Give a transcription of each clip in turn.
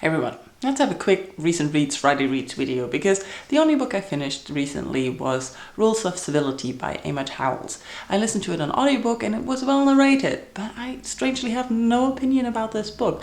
Hey everyone, let's have a quick recent reads Friday Reads video because the only book I finished recently was Rules of Civility by Emma Howells. I listened to it on audiobook and it was well narrated, but I strangely have no opinion about this book.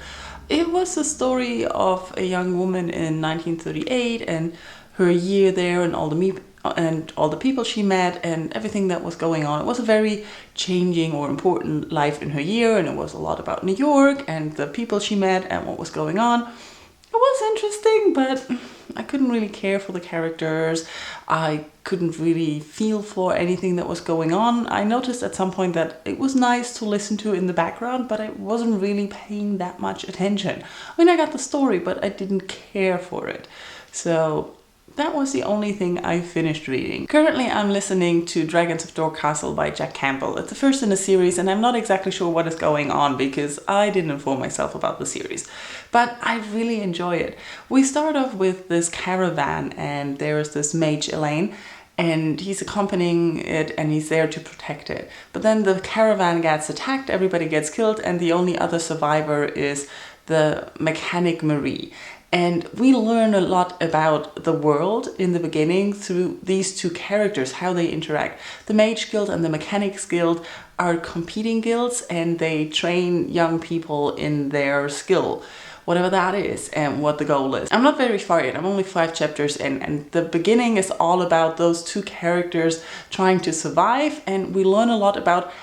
It was the story of a young woman in 1938 and her year there and all the people she met and everything that was going on. It was a very changing or important life in her year, and it was a lot about New York and the people she met and what was going on. It was interesting, but I couldn't really care for the characters. I couldn't really feel for anything that was going on. I noticed at some point that it was nice to listen to in the background, but I wasn't really paying that much attention. I mean, I got the story, but I didn't care for it. So that was the only thing I finished reading. Currently I'm listening to Dragons of Dorcastle by Jack Campbell. It's the first in a series and I'm not exactly sure what is going on because I didn't inform myself about the series. But I really enjoy it. We start off with this caravan and there is this mage Elaine and he's accompanying it and he's there to protect it. But then the caravan gets attacked, everybody gets killed, and the only other survivor is the mechanic Marie. And we learn a lot about the world in the beginning through these two characters, how they interact. The Mage Guild and the Mechanics Guild are competing guilds and they train young people in their skill, whatever that is and what the goal is. I'm not very far yet, I'm only 5 chapters in, and the beginning is all about those two characters trying to survive, and we learn a lot about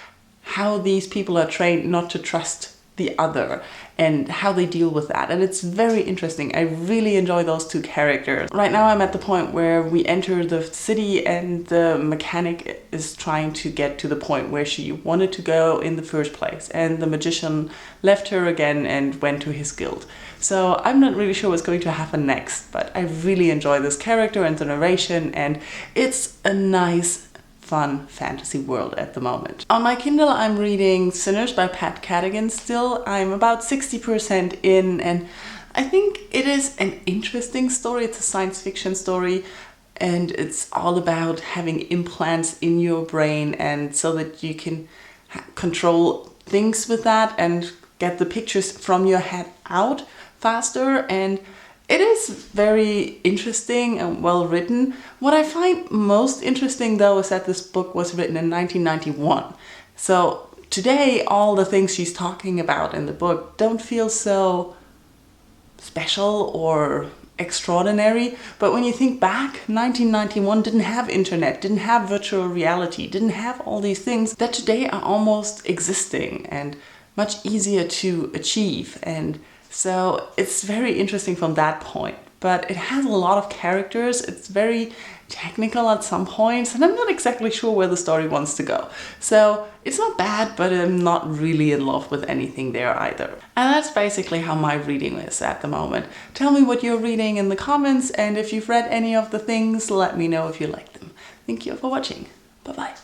how these people are trained not to trust the other and how they deal with that, and it's very interesting. I really enjoy those two characters. Right now I'm at the point where we enter the city and the mechanic is trying to get to the point where she wanted to go in the first place, and the magician left her again and went to his guild. So I'm not really sure what's going to happen next, but I really enjoy this character and the narration, and it's a nice fun fantasy world at the moment. On my Kindle I'm reading Sinners by Cadogan still. I'm about 60% in and I think it is an interesting story. It's a science fiction story and it's all about having implants in your brain and so that you can control things with that and get the pictures from your head out faster, and it is very interesting and well written. What I find most interesting though is that this book was written in 1991. So today all the things she's talking about in the book don't feel so special or extraordinary. But when you think back, 1991 didn't have internet, didn't have virtual reality, didn't have all these things that today are almost existing and much easier to achieve. And so it's very interesting from that point, but it has a lot of characters. It's very technical at some points, and I'm not exactly sure where the story wants to go. So it's not bad, but I'm not really in love with anything there either. And that's basically how my reading is at the moment. Tell me what you're reading in the comments, and if you've read any of the things, let me know if you like them. Thank you for watching. Bye-bye.